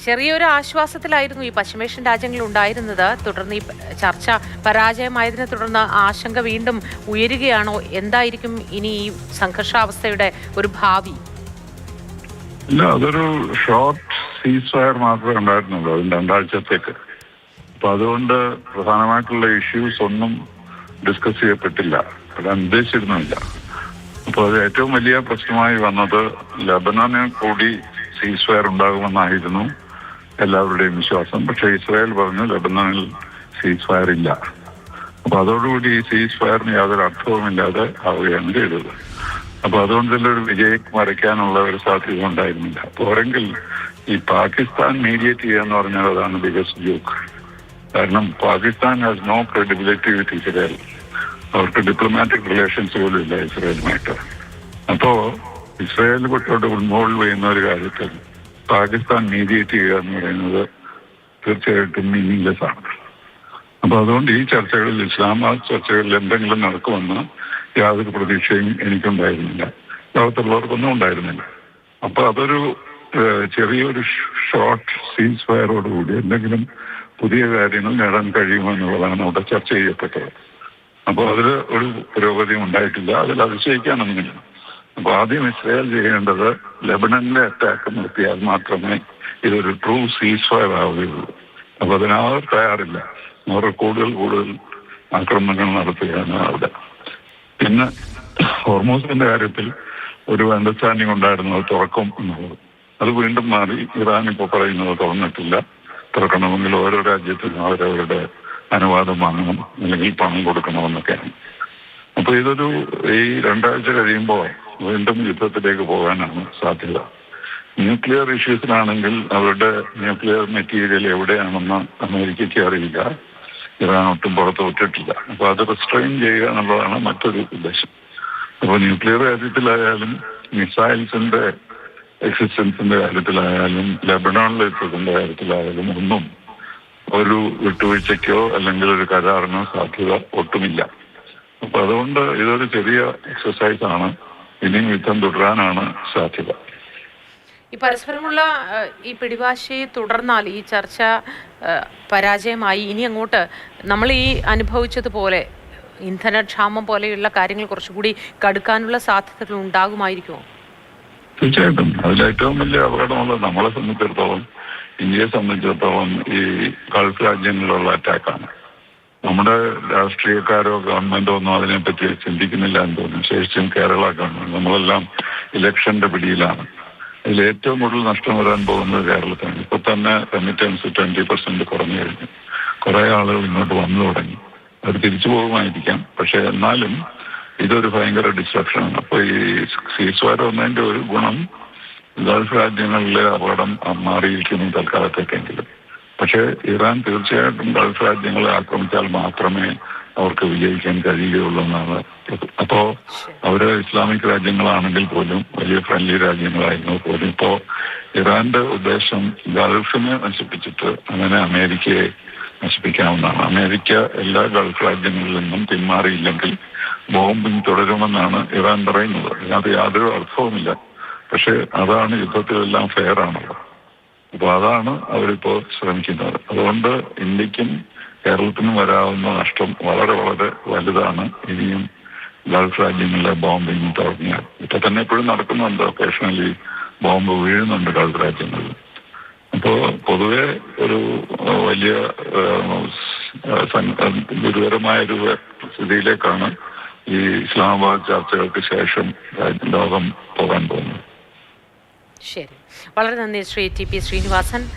ചെറിയൊരു ആശ്വാസത്തിലായിരുന്നു ഈ പശ്ചിമേഷ്യൻ രാജ്യങ്ങൾ ഉണ്ടായിരുന്നത്. തുടർന്ന് ഈ ചർച്ച പരാജയമായതിനെ തുടർന്ന് ആശങ്ക വീണ്ടും ഉയരുകയാണോ? എന്തായിരിക്കും ഇനി ഈ സംഘർഷാവസ്ഥയുടെ ഒരു ഭാവി? ഇല്ല, അതൊരു ഷോർട്ട് സീസ് ഫയർ മാത്രമേ ഉണ്ടായിരുന്നുള്ളൂ അതിന് 2 ആഴ്ചത്തേക്ക്. അപ്പൊ അതുകൊണ്ട് പ്രധാനമായിട്ടുള്ള ഇഷ്യൂസ് ഒന്നും ഡിസ്കസ് ചെയ്യപ്പെട്ടില്ല, അത് ഉദ്ദേശിച്ചിരുന്നില്ല. അപ്പോൾ അത് ഏറ്റവും വലിയ പ്രശ്നമായി വന്നത് ലബനനിൽ കൂടി സീസ് ഫയർ ഉണ്ടാകുമെന്നായിരുന്നു എല്ലാവരുടെയും വിശ്വാസം. പക്ഷെ ഇസ്രായേൽ പറഞ്ഞു ലബനനിൽ സീസ് ഫയർ ഇല്ല. അപ്പൊ അതോടുകൂടി ഈ സീസ് ഫയറിന് യാതൊരു അർത്ഥവുമില്ലാതെ ആവുകയാണ് ചെയ്തത്. അപ്പൊ അതുകൊണ്ട് ഇതിലൊരു വിജയം വരയ്ക്കാനുള്ള ഒരു സാധ്യത ഉണ്ടായിരുന്നില്ല. പോരെങ്കിൽ ഈ പാകിസ്ഥാൻ മീഡിയേറ്റ് ചെയ്യാന്ന് പറഞ്ഞാൽ അതാണ് ബിഗസ്റ്റ് ജോക്ക്. കാരണം Pakistan has no credibility with Israel. അവർക്ക് ഡിപ്ലോമാറ്റിക് റിലേഷൻസ് പോലും ഇല്ല ഇസ്രായേലുമായിട്ട്. അപ്പോ ഇസ്രായേൽ പെട്ടോട്ട് ഇൻവോൾവ് ചെയ്യുന്ന ഒരു കാര്യത്തിൽ പാകിസ്ഥാൻ മീഡിയേറ്റ് ചെയ്യുക എന്ന് പറയുന്നത് തീർച്ചയായിട്ടും മീനിങ്ലെസ് ആണ്. അപ്പൊ അതുകൊണ്ട് ഈ ചർച്ചകളിൽ, ഇസ്ലാമാബാദ് ചർച്ചകളിൽ എന്തെങ്കിലും നടക്കുമെന്ന് യാതൊരു പ്രതീക്ഷയും എനിക്കുണ്ടായിരുന്നില്ല, ലോകത്തുള്ളവർക്കൊന്നും ഉണ്ടായിരുന്നില്ല. അപ്പൊ അതൊരു ചെറിയൊരു ഷോർട്ട് സീസ് ഫയറോടുകൂടി എന്തെങ്കിലും പുതിയ കാര്യങ്ങൾ നേടാൻ കഴിയുമെന്നുള്ളതാണ് അവിടെ ചർച്ച ചെയ്യപ്പെട്ടത്. അപ്പോൾ അതിൽ ഒരു പുരോഗതിയും ഉണ്ടായിട്ടില്ല, അതിൽ അതിശയിക്കാനൊന്നുമില്ല. അപ്പൊ ആദ്യം ഇസ്രായേൽ ചെയ്യേണ്ടത് ലെബനനിലെ അറ്റാക്ക് നിർത്തിയാൽ മാത്രമേ ഇതൊരു ട്രൂ സീസ് ഫയർ ആവുകയുള്ളൂ. അപ്പൊ അതിനവർ തയ്യാറില്ല. അവർ കൂടുതൽ ആക്രമണങ്ങൾ നടത്തുകയാണ് അവിടെ. പിന്നെ ഹോർമൂസിന്റെ കാര്യത്തിൽ ഒരു അണ്ടർസ്റ്റാൻഡിങ് ഉണ്ടായിരുന്നു, അത് തുറക്കും എന്നുള്ളത്. അത് വീണ്ടും മാറി. ഇറാൻ ഇപ്പോൾ പറയുന്നത് തുറന്നിട്ടില്ല, തുറക്കണമെങ്കിൽ ഓരോ രാജ്യത്തിനും അവരവരുടെ അനുവാദം വാങ്ങണം, അല്ലെങ്കിൽ പണം കൊടുക്കണമെന്നൊക്കെയാണ്. അപ്പൊ ഇതൊരു ഈ 2 ആഴ്ച കഴിയുമ്പോൾ വീണ്ടും യുദ്ധത്തിലേക്ക് പോകാനാണ് സാധ്യത. ന്യൂക്ലിയർ ഇഷ്യൂസിലാണെങ്കിൽ അവരുടെ ന്യൂക്ലിയർ മെറ്റീരിയൽ എവിടെയാണെന്ന് അമേരിക്കയ്ക്ക് അറിയില്ല, ഇറാൻ ഒട്ടും പുറത്ത് വിട്ടിട്ടില്ല. അപ്പൊ അത് റിസ്ട്രെയിൻ ചെയ്യുക എന്നുള്ളതാണ് മറ്റൊരു ഉദ്ദേശം. അപ്പൊ ന്യൂക്ലിയർ കാര്യത്തിലായാലും മിസൈൽസിന്റെ എക്സിസ്റ്റൻസിന്റെ കാര്യത്തിലായാലും ലെബനോണിലെ യുദ്ധത്തിന്റെ കാര്യത്തിലായാലും ഒന്നും ഒരു വിട്ടുവീഴ്ചയ്ക്കോ അല്ലെങ്കിൽ ഒരു കരാറിനോ സാധ്യത ഒട്ടുമില്ല. അപ്പൊ അതുകൊണ്ട് ഇതൊരു ചെറിയ എക്സസൈസ് ആണ്. ഇനിയും യുദ്ധം തുടരാനാണ് സാധ്യത. ഈ പരസ്പരമുള്ള ഈ പിടിവാശി തുടർന്നാൽ, ഈ ചർച്ച പരാജയമായി, ഇനി അങ്ങോട്ട് നമ്മൾ ഈ അനുഭവിച്ചതുപോലെ ഇന്ധനക്ഷാമം പോലെയുള്ള കാര്യങ്ങൾ കുറച്ചുകൂടി കടുക്കാനുള്ള സാധ്യതകൾ ഉണ്ടാകുമായിരിക്കുമോ? തീർച്ചയായിട്ടും. അതിലേറ്റവും വലിയ അപകടമുള്ളത് നമ്മളെ സംബന്ധിച്ചിടത്തോളം, ഇന്ത്യയെ സംബന്ധിച്ചിടത്തോളം ഈ ഗൾഫ് രാജ്യങ്ങളിലുള്ള അറ്റാക്കാണ്. നമ്മുടെ രാഷ്ട്രീയക്കാരോ ഗവൺമെന്റോ ഒന്നും അതിനെപ്പറ്റി ചിന്തിക്കുന്നില്ല എന്ന് തോന്നുന്നു. വിശേഷിച്ചും കേരള ഗവൺമെന്റ്. നമ്മളെല്ലാം ഇലക്ഷന്റെ പിടിയിലാണ്. അതിൽ ഏറ്റവും കൂടുതൽ നഷ്ടം വരാൻ പോകുന്നത് കേരളത്തിലാണ്. ഇപ്പൊ തന്നെ റെമിറ്റൻസ് 20% കുറഞ്ഞു കഴിഞ്ഞു. കുറെ ആളുകൾ ഇങ്ങോട്ട് വന്നു തുടങ്ങി. അത് തിരിച്ചു പോകുമായിരിക്കാം, പക്ഷെ എന്നാലും ഇതൊരു ഭയങ്കര ഡിസ്ട്രക്ഷനാണ്. അപ്പൊ ഈ സീസ് ഫയർ വന്നതിന്റെ ഒരു ഗുണം ഗൾഫ് രാജ്യങ്ങളിലെ അപകടം മാറിയിരിക്കുന്നു തൽക്കാലത്തേക്കെങ്കിലും. പക്ഷെ ഇറാൻ തീർച്ചയായിട്ടും ഗൾഫ് രാജ്യങ്ങളെ ആക്രമിച്ചാൽ മാത്രമേ അവർക്ക് വിജയിക്കാൻ കഴിയുകയുള്ളൂ എന്നാണ്. അപ്പോ അവര് ഇസ്ലാമിക് രാജ്യങ്ങളാണെങ്കിൽ പോലും, വലിയ ഫ്രണ്ട്ലി രാജ്യങ്ങളായിരുന്നു പോലും, ഇപ്പോ ഇറാന്റെ ഉദ്ദേശം ഗൾഫിനെ നശിപ്പിച്ചിട്ട് അങ്ങനെ അമേരിക്കയെ നശിപ്പിക്കാവുന്നതാണ്. അമേരിക്ക എല്ലാ ഗൾഫ് രാജ്യങ്ങളിൽ നിന്നും പിന്മാറിയില്ലെങ്കിൽ ബോംബിംഗ് തുടരുമെന്നാണ് ഇറാൻ പറയുന്നത്. അതിനകത്ത് യാതൊരു അർത്ഥവുമില്ല. പക്ഷെ അതാണ് യുദ്ധത്തിലെല്ലാം ഫെയർ ആണല്ലോ. അപ്പൊ അതാണ് അവരിപ്പോ ശ്രമിക്കുന്നത്. അതുകൊണ്ട് ഇന്ത്യക്കും കേരളത്തിനും വരാവുന്ന നഷ്ടം വളരെ വലുതാണ്. ഇനിയും ഗൾഫ് രാജ്യങ്ങളിലെ ബോംബിംഗ് തുടങ്ങിയാൽ. ഇപ്പൊ തന്നെ എപ്പോഴും നടക്കുന്നുണ്ട്, ഒക്കേഷണലി ബോംബ് വീഴുന്നുണ്ട് ഗൾഫ് രാജ്യങ്ങളിൽ. അപ്പോ പൊതുവെ ഒരു വലിയ ഗുരുതരമായൊരു സ്ഥിതിയിലേക്കാണ് ഈ ഇസ്ലാമാബാദ് ചർച്ചകൾക്ക് ശേഷം ലോകം പോകാൻ പോകുന്നത്. ശരി, വളരെ നന്ദി ശ്രീ ടി പി ശ്രീനിവാസൻ.